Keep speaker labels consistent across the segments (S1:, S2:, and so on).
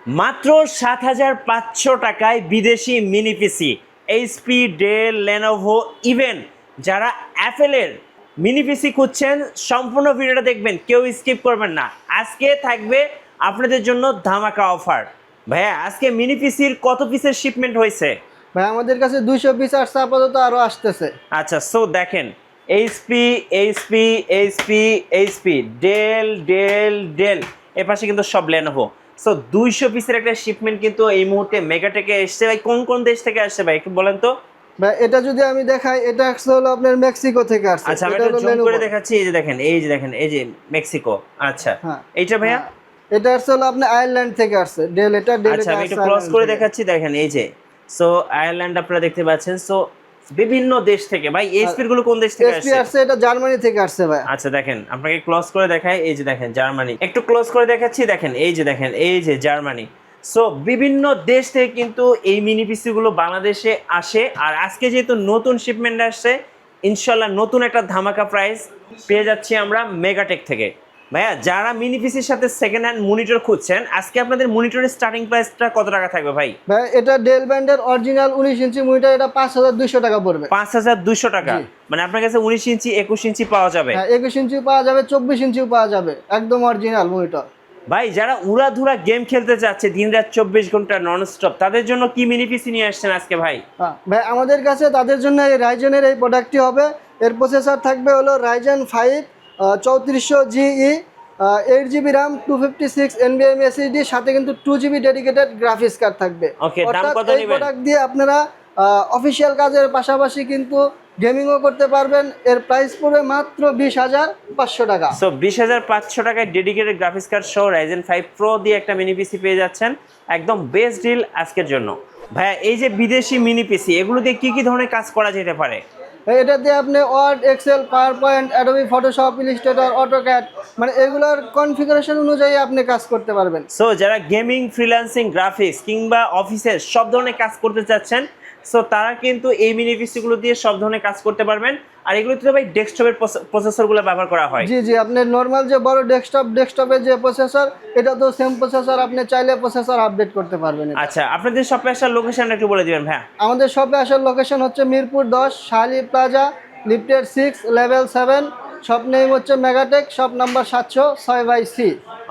S1: মাত্র ৭,৫০০ টাকায় বিদেশি mini PC HP, Dell, Lenovo, even যারা অ্যাপেলের মিনি পিসি খুঁজছেন সম্পূর্ণ ভিডিওটা দেখবেন, কেউ স্কিপ করবেন না। আজকে থাকবে আপনাদের জন্য ধামাকা অফার। ভাইয়া আজকে মিনি পিসির কত পিসের শিপমেন্ট হয়েছে?
S2: ভাই আমাদের কাছে 200 পিস আসছে, আপাতত আরো আসতেছে।
S1: আচ্ছা, সো দেখেন HP HP HP HP, Dell Dell Dell, এর পাশে কিন্তু সব লেনোভো। সো 200 পিসের একটা শিপমেন্ট কিন্তু এই মুহূর্তে মেগাটেকে এসছে। ভাই কোন কোন দেশ থেকে আসছে ভাই একটু বলেন তো।
S2: ভাই এটা যদি আমি দেখাই, এটা আসলে হলো আপনার মেক্সিকো থেকে আসছে।
S1: আচ্ছা, আমি একটু জুম করে দেখাচ্ছি। এই যে দেখেন, এই যে দেখেন, এই যে মেক্সিকো। আচ্ছা,
S2: হ্যাঁ
S1: এইটা ভাইয়া
S2: এটা আসলে আপনার আয়ারল্যান্ড থেকে আসছে। ডেল এটা
S1: আচ্ছা, আমি একটু ক্লোজ করে দেখাচ্ছি। দেখেন এই যে, সো আয়ারল্যান্ড আপনারা দেখতে পাচ্ছেন। সো বিভিন্ন দেশ থেকে। ভাই এইচপির গুলো কোন দেশ থেকে
S2: এসপি
S1: আসছে?
S2: আসছে, এটা জার্মানি থেকে আসছে ভাই।
S1: আচ্ছা দেখেন, আপনাকে ক্লোজ করে দেখাই। এই যে দেখেন জার্মানি, একটু ক্লোজ করে দেখাচ্ছি। দেখেন এই যে দেখেন, এই যে জার্মানি। সো বিভিন্ন দেশ থেকে কিন্তু এই মিনি পিসি গুলো বাংলাদেশে আসে। আর আজকে যেহেতু নতুন শিপমেন্ট আসছে, ইনশাল্লাহ নতুন একটা ধামাকা প্রাইস পেয়ে যাচ্ছি আমরা মেগাটেক থেকে। ভাইয়া যারা মিনি পিসির সাথে সেকেন্ড হ্যান্ড মনিটর খুঁজছেন, আজকে আপনাদের মনিটরের স্টার্টিং প্রাইসটা কত টাকা থাকবে ভাই?
S2: ভাই এটা ডেল ব্র্যান্ডের অরিজিনাল 19 ইঞ্চি মনিটর, এটা 5200 টাকা পড়বে।
S1: 5,200 টাকা? মানে আপনার কাছে 19 ইঞ্চি 21 ইঞ্চি পাওয়া যাবে?
S2: হ্যাঁ 21 ইঞ্চিও পাওয়া যাবে, 24 ইঞ্চিও পাওয়া যাবে, একদম অরিজিনাল মনিটর।
S1: ভাই যারা উড়াধুরা গেম খেলতে চাচ্ছে দিনরাত 24 ঘন্টা ননস্টপ, তাদের জন্য কি মিনি পিসি নিয়ে আসছেন আজকে ভাই?
S2: ভাই আমাদের কাছে তাদের জন্য এই রাইজেনের এই প্রোডাক্টটি হবে। এর প্রসেসর থাকবে হলো Ryzen 5 3400 GE, 8GB RAM, 256 NVMe SSD, সাথে কিন্তু 2GB ডেডিকেটেড গ্রাফিক্স কার্ড থাকবে।
S1: ওকে, দাম কত
S2: এই
S1: নেবেন?
S2: প্রোডাক্ট দিয়ে আপনারা অফিসিয়াল কাজের পাশাপাশি কিন্তু গেমিংও করতে পারবেন। এর প্রাইস পড়বে মাত্র 20,500 টাকা।
S1: সো 20,500 টাকায় ডেডিকেটেড গ্রাফিক্স কার্ড সহ রাইজেন 5 প্রো দিয়ে একটা মিনি পিসি পেয়ে যাচ্ছেন। একদম বেস্ট ডিল আজকের জন্য। ভাইয়া এই যে বিদেশি মিনি পিসি, এগুলো দিয়ে কি কি ধরনের কাজ করা যেতে পারে?
S2: এটা দিয়ে আপনি Word, Excel, PowerPoint, Adobe Photoshop, Illustrator, AutoCAD, মানে এগুলোর কনফিগারেশন অনুযায়ী আপনি কাজ করতে পারবেন।
S1: সো যারা গেমিং, ফ্রিল্যান্সিং, গ্রাফিক্স কিংবা অফিসের সব ধরনের কাজ করতে চাচ্ছেন, সো তারা কিন্তু এই মিনি পিসিগুলো দিয়ে সব ধরনের কাজ করতে পারবেন। আর এগুলোতে তো ভাই ডেস্কটপের প্রসেসরগুলো ব্যবহার করা হয়।
S2: জি জি, আপনার নর্মাল যে বড় ডেস্কটপের যে প্রসেসর, এটা তো সেম প্রসেসর, আপনি চাইলে প্রসেসর আপডেট করতে পারবেন।
S1: আচ্ছা, আপনাদের শপে আসার লোকেশনটা একটু বলে দিবেন ভাইয়া।
S2: আমাদের শপে আসার লোকেশন হচ্ছে মিরপুর 10, শালি plaza, lifted 6, level 7। Shop name হচ্ছে মেগাটেক, শপ নাম্বার 706/C।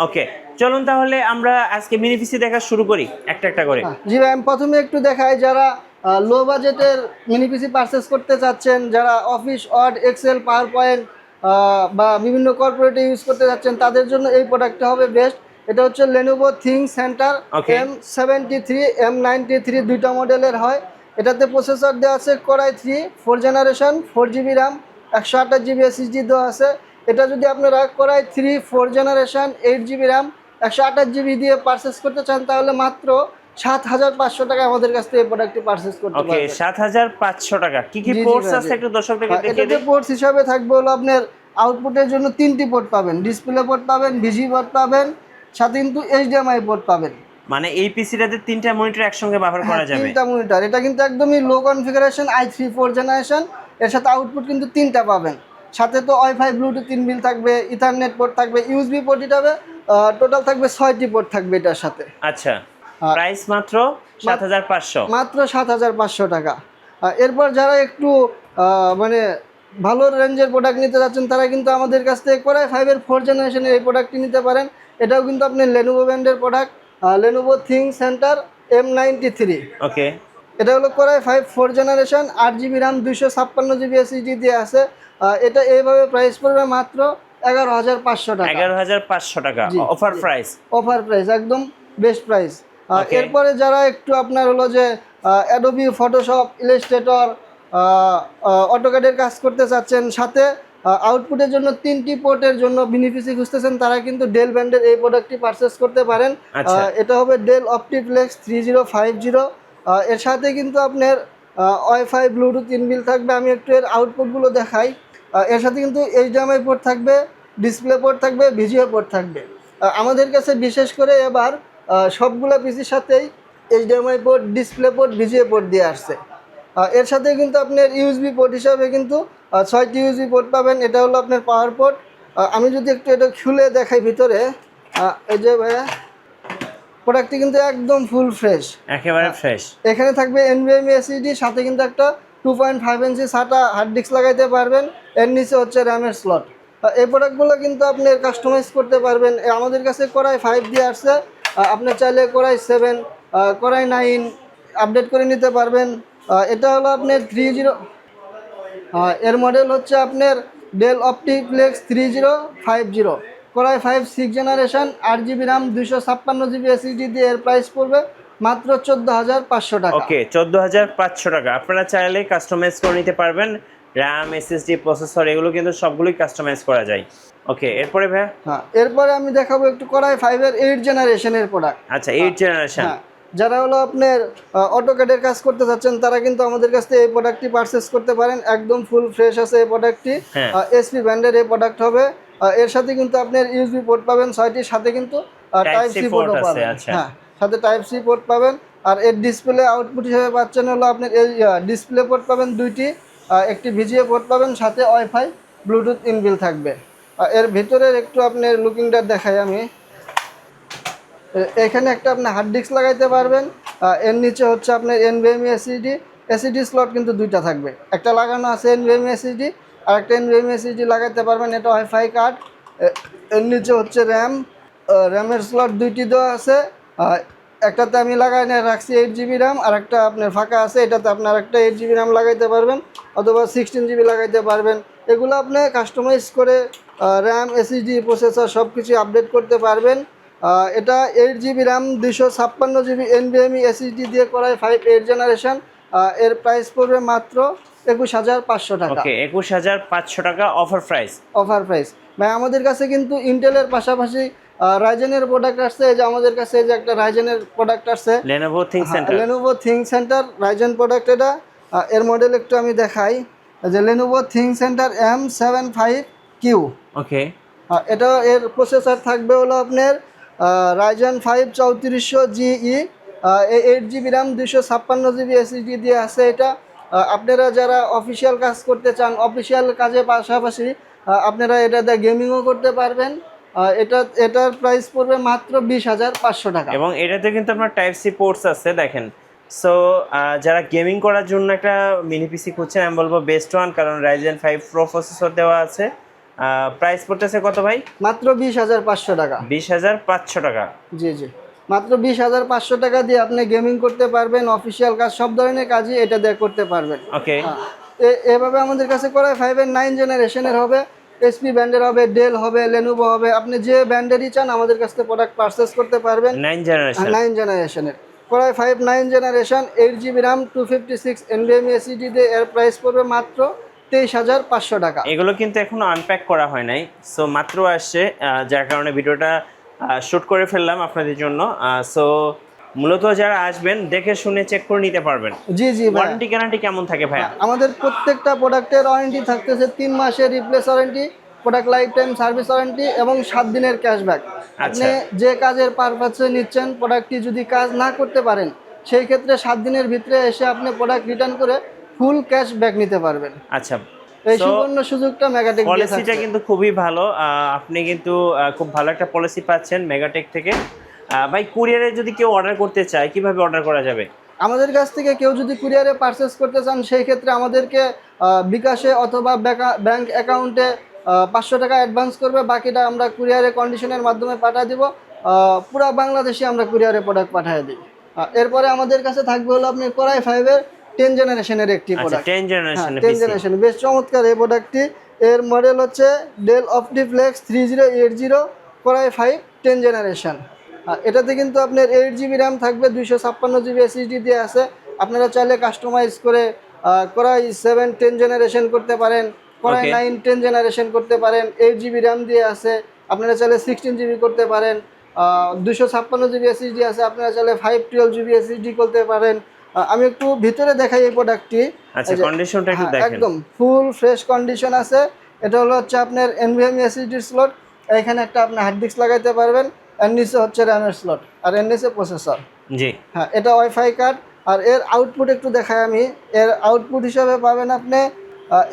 S1: ওকে, চলুন তাহলে আমরা আজকে মিনি পিসি দেখা শুরু করি একটা একটা করে।
S2: জি ভাই, আমি প্রথমে একটু দেখাই যারা লো বাজেটের মিনি পিসি পারচেস করতে চাচ্ছেন, যারা Office, Word, Excel, PowerPoint বা বিভিন্ন কর্পোরেটে ইউজ করতে চাচ্ছেন, তাদের জন্য এই প্রোডাক্টটা হবে বেস্ট। এটা হচ্ছে Lenovo thing centre M73, M93, দুইটা মডেলের হয়। এটাতে প্রসেসর দেওয়া আছে core i 3 4 generation, 4GB RAM, 128GB SSD দেওয়া আছে। এটা যদি আপনারা core i 3 4 generation, 8GB RAM, 128GB দিয়ে পারচেস করতে চান, তাহলে মাত্র 7,500 টাকা আমাদের কাছ থেকে এই প্রোডাক্টটি পারচেস করতে
S1: ওকে,
S2: পারবেন।
S1: 7,500 টাকা। কি কি পোর্টস আছে একটু দর্শকদেরকে দেখিয়ে
S2: এটাতে
S1: দিন।
S2: পোর্টস হিসাবে থাকবে হলো আপনার আউটপুটের জন্য 3টি পোর্ট পাবেন, ডিসপ্লে পোর্ট পাবেন, ভিজি পোর্ট পাবেন, সাথে কিন্তু HDMI পোর্ট পাবেন।
S1: মানে এই পিসিটাতে তিনটা মনিটর একসঙ্গে ব্যবহার করা যাবে?
S2: তিনটা মনিটর। এটা কিন্তু একদমই লো কনফিগারেশন, i3 4 জেনারেশন। এর সাথে আউটপুট কিন্তু 3টা পাবেন। সাথে তো ওয়াইফাই, ব্লুটুথ ইনবিল থাকবে, ইথারনেট পোর্ট থাকবে, ইউএসবি পোর্ট হবে। টোটাল থাকবে 6টি পোর্ট থাকবে এটার সাথে।
S1: আচ্ছা, প্রাইস মাত্র 7,500?
S2: মাত্র 7,500 টাকা। এরপর যারা একটু মানে ভালো রেঞ্জের প্রোডাক্ট নিতে যাচ্ছেন, তারা কিন্তু আমাদের কাছ থেকে কোরাই 5 4 জেনারেশনের এই প্রোডাক্টটি নিতে পারেন। এটাও কিন্তু আপনি লেনোভো ব্র্যান্ডের product, Lenovo thing centre M93।
S1: ওকে,
S2: এটা হলো core i 5 4 generation, 8GB RAM, 256GB SSD দিয়ে আছে। এটা এইভাবে প্রাইস পড়বে মাত্র 11,500 টাকা।
S1: 11,500 টাকা অফার প্রাইস?
S2: অফার প্রাইস, একদম বেস্ট প্রাইস। এরপরে যারা একটু আপনার হলো যে অ্যাডোবি ফটোশপ, ইলাস্ট্রেটর, অটোক্যাডের কাজ করতে চাচ্ছেন, সাথে আউটপুটের জন্য 3টি পোর্টের জন্য মিনি পিসি খুঁজতেছেন, তারা কিন্তু ডেল ব্র্যান্ডের এই প্রোডাক্টটি পারচেস করতে পারেন। এটা হবে ডেল অপটিফ্লেক্স 3050। এর সাথে কিন্তু আপনার ওয়াইফাই, ব্লুটুথ ইনবিল থাকবে। আমি একটু এর আউটপুটগুলো দেখাই। এর সাথে কিন্তু HDMI পোর্ট থাকবে, ডিসপ্লে পোর্ট থাকবে, ভিজিও পোর্ট থাকবে। আমাদের কাছে বিশেষ করে এবার সবগুলো পিসির সাথেই HDMI port, display port, VGA port দিয়ে আসছে। এর সাথে কিন্তু আপনার ইউএসবি পোর্ট হিসাবে কিন্তু 6টি ইউএসবি পোর্ট পাবেন। এটা হলো আপনার পাওয়ার পোর্ট। আমি যদি একটু এটা খুলে দেখাই ভিতরে, এই যে ভাইয়া প্রোডাক্টটি কিন্তু একদম ফুল ফ্রেশ,
S1: একেবারে ফ্রেশ।
S2: এখানে থাকবে এনভিএমই এসএসডি, সাথে কিন্তু একটা 2.5 ইঞ্চি সাটা হার্ড ডিস্ক লাগাইতে পারবেন। এর নিচে হচ্ছে র্যামের স্লট। এই প্রোডাক্টগুলো কিন্তু আপনি কাস্টমাইজ করতে পারবেন। আমাদের কাছে কোরাই 5 দিয়ে আসছে, আপনি চাইলে কোরাই 7, কোরাই 9 আপডেট করে নিতে পারবেন। এটা হলো আপনার 30, এর মডেল হচ্ছে আপনার del OptiPlex 3050, core i 5 6 generation, 8 GB RAM, 256 GB SSD দিয়ে এর প্রাইস পড়বে মাত্র 14,500 টাকা।
S1: ওকে, 14,500 টাকা। আপনারা চাইলে কাস্টমাইজ করে নিতে পারবেন। র্যাম, এসএসডি, প্রসেসর এগুলো কিন্তু সবগুলোই কাস্টমাইজ করা যায়। ওকে, এরপরে ভাই?
S2: হ্যাঁ, এরপরে আমি দেখাবো একটু কোরাই 5 এর 8 জেনারেশনের প্রোডাক্ট।
S1: আচ্ছা, 8 জেনারেশন।
S2: হ্যাঁ, যারা হলো আপনার অটোক্যাডের কাজ করতে চাচ্ছেন তারা কিন্তু আমাদের কাছ থেকে এই প্রোডাক্টটি পারচেস করতে পারেন। একদম ফুল ফ্রেশ আছে এই প্রোডাক্টটি, এসপি ব্র্যান্ডের এই প্রোডাক্ট হবে। এর সাথে কিন্তু আপনার ইউএসবি পোর্ট পাবেন 6টির, সাথে কিন্তু টাইপ সি পোর্টও পাবেন। হ্যাঁ, সাথে টাইপ সি পোর্ট পাবেন। আর এর ডিসপ্লে আউটপুট হিসেবে পাচ্ছেন হলো আপনার এই ডিসপ্লে পোর্ট পাবেন 2টি, একটি ভিজিএ পোর্ট পাবেন, সাথে ওয়াইফাই ব্লুটুথ ইনবিল থাকবে। এর ভিতরের একটু আপনার লুকিংটা দেখাই আমি। এখানে একটা আপনি হার্ড ডিস্ক লাগাইতে পারবেন। এর নিচে হচ্ছে আপনার এনভিএমই এসএসডি স্লট কিন্তু 2টা থাকবে, একটা লাগানো আছে এনভিএমই এসএসডি, আর একটা এনভিএমই এসএসডি লাগাইতে পারবেন। এটা ওয়াইফাই কার্ড। এর নিচে হচ্ছে র্যামের স্লট 2টি দেওয়া আছে। একটাতে আমি লাগাই নিয়ে রাখছি 8 GB র্যাম, আর একটা আপনার ফাঁকা আছে, এটাতে আপনার একটা 8 GB র্যাম লাগাইতে পারবেন, অথবা 16 GB লাগাইতে পারবেন। এগুলো আপনি কাস্টমাইজ করে র্যাম, এসএসডি, প্রসেসর সব কিছু আপডেট করতে পারবেন। এটা 8 GB RAM, 256 GB NVMe SSD দিয়ে কোরাই 5 8 জেনারেশন। এর প্রাইস পড়বে মাত্র 21,500 টাকা।
S1: ওকে, 21,500 টাকা অফার প্রাইস।
S2: অফার প্রাইস ভাই। আমাদের কাছে কিন্তু ইন্টেলের পাশাপাশি রাইজেনের প্রোডাক্ট আসছে। এই যে আমাদের কাছে এই যে একটা রাইজেনের প্রোডাক্ট আসছে,
S1: Lenovo ThinkCentre।
S2: Lenovo ThinkCentre Ryzen product এটা। এর মডেল একটু আমি দেখাই, যে Lenovo ThinkCentre M75Q।
S1: ওকে,
S2: এটা এর প্রসেসর থাকবে হলো আপনার Ryzen 5 3400GE, 8 GB RAM, 256 GB SSD দিয়ে আছে এটা। আপনারা যারা অফিসিয়াল কাজ করতে চান, অফিসিয়াল কাজের পাশাপাশি আপনারা এটাতে গেমিংও করতে পারবেন। এটার প্রাইস পড়বে মাত্র 20,500 টাকা।
S1: এবং এটাতে কিন্তু আপনার টাইপ সি পোর্টস আছে দেখেন। সো যারা গেমিং করার জন্য একটা মিনি পিসি খুঁজছেন, আমি বলবো বেস্ট ওয়ান, কারণ রাইজেন 5 প্রো প্রসেসর দেওয়া আছে। প্রাইস পড়তেছে কত ভাই?
S2: মাত্র 20,500 টাকা।
S1: 20,500 টাকা।
S2: জি জি, মাত্র 20,500 টাকা দিয়ে আপনি গেমিং করতে পারবেন, অফিসিয়াল কাজ সব ধরনের কাজই এটা দিয়ে করতে পারবেন।
S1: ওকে,
S2: এভাবে আমাদের কাছে কোরাই 5 এর 9 জেনারেশনের হবে, এসপি ব্র্যান্ডের হবে, ডেল হবে, লেনোভো হবে। আপনি যে ব্র্যান্ডেরই চান আমাদের কাছ থেকে প্রোডাক্ট পারচেস করতে পারবেন।
S1: 9 জেনারেশন।
S2: 9 জেনারেশনের core i 5 9 generation, 8 GB RAM, 256 NVMe SSD দিয়ে এর প্রাইস পড়বে মাত্র 23,500 টাকা।
S1: এগুলো কিন্তু এখনো আনপ্যাক করা হয় নাই, সো মাত্র আসছে, যার কারণে ভিডিওটা শুট করে ফেললাম আপনাদের জন্য। সো মূলত যারা আসবেন দেখে শুনে চেক করে নিতে পারবেন।
S2: জি জি,
S1: ওয়ারেন্টি গ্যারান্টি কেমন থাকে ভাইয়া?
S2: আমাদের প্রত্যেকটা প্রোডাক্টের ওয়ারেন্টি থাকতেছে 3 মাসের replace warranty, product life time service warranty এবং 7 দিনের ক্যাশব্যাক। আপনি যে কাজের পারপাসে নিচ্ছেন, প্রোডাক্টটি যদি কাজ না করতে পারেন, সেই ক্ষেত্রে 7 দিনের ভিতরে এসে আপনি প্রোডাক্ট রিটার্ন করে ফুল ক্যাশব্যাক নিতে পারবেন।
S1: আচ্ছা,
S2: এই সুবর্ণ সুযোগটা মেগাটেক
S1: পলিসিটা কিন্তু খুবই ভালো। আপনি কিন্তু খুব ভালো একটা পলিসি পাচ্ছেন মেগাটেক থেকে। ভাই, কুরিয়ারে যদি কেউ অর্ডার করতে চায় কিভাবে অর্ডার করা যাবে?
S2: আমাদের কাছ থেকে কেউ যদি কুরিয়ারে পারচেস করতে চান, সেই ক্ষেত্রে আমাদেরকে বিকাশে অথবা ব্যাংক অ্যাকাউন্টে 500 টাকা অ্যাডভান্স করবে, বাকিটা আমরা কুরিয়ারে কন্ডিশনের মাধ্যমে পাঠিয়ে দিব। পুরো বাংলাদেশে আমরা কুরিয়ারে প্রোডাক্ট পাঠিয়ে দিই। এরপরে আমাদের কাছে থাকবে হলো আপনি কোরাই 5 এর 10 জেনারেশনের একটি প্রোডাক্ট।
S1: 10 জেনারেশন,
S2: 10 জেনারেশন বেশ চমৎকার এই প্রোডাক্টটি। এর মডেল হচ্ছে ডেল অপটিপ্লেক্স 3080, কোরাই 5 10 জেনারেশন। এটাতে কিন্তু আপনার 8 GB র্যাম থাকবে, 256 GB এসএসডি দিয়ে আছে। আপনারা চাইলে কাস্টমাইজ করে কোরাই 7 10 জেনারেশন করতে পারেন, কোরাই 9 10 জেনারেশন করতে পারেন। 8 GB র্যাম দিয়ে আছে, আপনারা চাইলে 16 GB করতে পারেন। 256 GB এসএসডি আছে, আপনারা চাইলে 512 GB এসএসডি করতে পারেন। আমি একটু ভিতরে দেখাই এই প্রোডাক্টটি।
S1: আচ্ছা, কন্ডিশনটা একটু দেখেন।
S2: একদম ফুল ফ্রেশ কন্ডিশন আছে। এটা হচ্ছে আপনার এনভিএমই এসএসডি স্লট, এখানে একটা আপনি হার্ড ডিস্ক লাগাইতে পারবেন। এর নিচে হচ্ছে র্যামের স্লট, আর এর নিচে প্রসেসর।
S1: জি,
S2: হ্যাঁ, এটা ওয়াইফাই কার্ড। আর এর আউটপুট একটু দেখাই আমি। এর আউটপুট হিসাবে পাবেন আপনি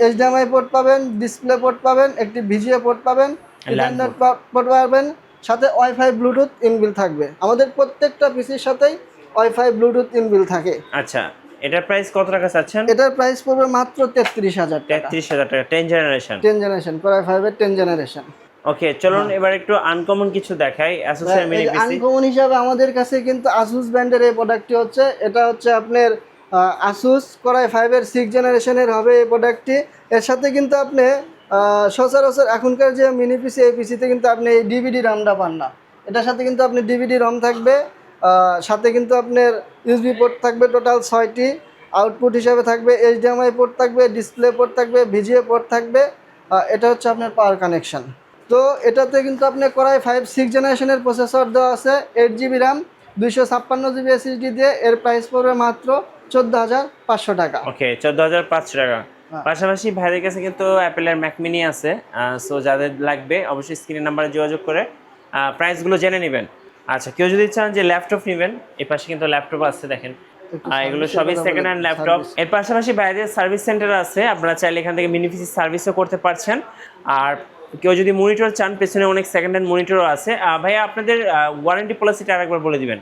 S2: এইচডিএমআই পোর্ট পাবেন, ডিসপ্লে পোর্ট পাবেন, একটি ভিজিএ পোর্ট পাবেন, ইথারনেট পোর্ট পাবেন, সাথে ওয়াইফাই ব্লুটুথ ইনবিল থাকবে। আমাদের প্রত্যেকটা পিসির সাথেই ওয়াইফাই ব্লুটুথ ইনবিল থাকে।
S1: আচ্ছা, এটার প্রাইস কত টাকা চাচ্ছেন?
S2: এটার প্রাইস পড়বে মাত্র 33,000 টাকা।
S1: 33,000 টাকা, 10 জেনারেশন।
S2: 10 জেনারেশন, Core i5 এর 10 জেনারেশন।
S1: ওকে, চলুন এবার একটু আনকমন কিছু দেখাই Asus-এর মিনি পিসি।
S2: আনকমন হিসাবে আমাদের কাছে কিন্তু Asus ব্র্যান্ডের এই প্রোডাক্টটি হচ্ছে, এটা হচ্ছে আপনার Asus Core i5 এর 6 জেনারেশনের হবে এই প্রোডাক্টটি। এর সাথে কিন্তু আপনি সচরাচর এখনকার যে মিনি পিসি, এই পিসিতে কিন্তু আপনি এই ডিভিডি রামটা পান না। এটার সাথে কিন্তু আপনি ডিভিডি রম থাকবে, সাথে কিন্তু আপনার ইউএসবি পোর্ট থাকবে টোটাল 6টি, আউটপুট হিসাবে থাকবে HDMI পোর্ট থাকবে, ডিসপ্লে পোর্ট থাকবে, VGA পোর্ট থাকবে। এটা হচ্ছে আপনার পাওয়ার কানেকশন। তো এটাতে কিন্তু আপনি Core i5 6 জেনারেশনের প্রসেসর দেওয়া আছে, 8GB RAM, 256GB SSD দিয়ে। এর প্রাইস পড়বে মাত্র 14,500 টাকা।
S1: ওকে, 14,500 টাকা। পাশাপাশি ভাইদের কাছে কিন্তু অ্যাপেলের ম্যাক মিনি আছে। সো যাদের লাগবে অবশ্যই স্ক্রিনের নাম্বারে যোগাযোগ করে প্রাইসগুলো জেনে নেবেন। আচ্ছা, কেউ যদি চান যে ল্যাপটপ নেবেন, এই পাশে কিন্তু ল্যাপটপ আছে দেখেন। এগুলো সবই সেকেন্ড হ্যান্ড ল্যাপটপ। এর পাশাপাশি ভাইদের সার্ভিস সেন্টার আছে, আপনারা চাইলে এখান থেকে মিনি পিসি সার্ভিসও করতে পারছেন। আর কেউ যদি মনিটর চান, পেছনে অনেক সেকেন্ড হ্যান্ড মনিটরও আছে। ভাইয়া আপনাদের ওয়ারেন্টি পলিসিটা আরেকবার বলে দিবেন।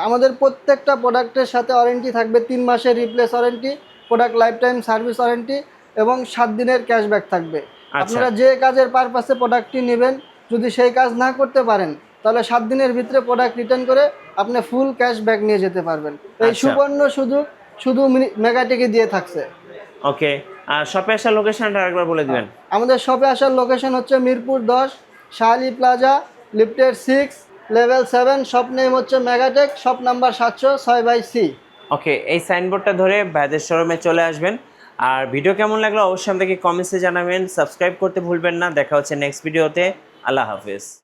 S2: আমাদের প্রত্যেকটা প্রোডাক্টের সাথে ওয়ারেন্টি থাকবে 3 মাসের replace warranty, product life time service warranty এবং 7 দিনের ক্যাশব্যাক থাকবে। আপনারা যে কাজের পারপাসে প্রোডাক্টটি নেবেন, যদি সেই কাজ না করতে পারেন, তাহলে 7 দিনের ভিতরে প্রোডাক্ট রিটার্ন করে আপনি ফুল ক্যাশব্যাক নিয়ে যেতে পারবেন। এই সুবর্ণ সুযোগ শুধু মেগাটেকে দিয়ে থাকছে।
S1: ওকে, আর শপে আসার লোকেশনটা আরেকবার বলে দিবেন।
S2: আমাদের শপে আসার লোকেশন হচ্ছে মিরপুর 10, শাহালি প্লাজা, লিফটের 6, লেভেল 7। শপ নেম হচ্ছে মেগাটেক, শপ নাম্বার 706/C।
S1: ওকে, এই সাইনবোর্ডটা ধরে ভাইদের শোরুমে চলে আসবেন। আর ভিডিও কেমন লাগলো অবশ্যই আমাদেরকে কমেন্টসে জানাবেন। সাবস্ক্রাইব করতে ভুলবেন না। দেখা হচ্ছে নেক্সট ভিডিওতে। আল্লাহ হাফেজ।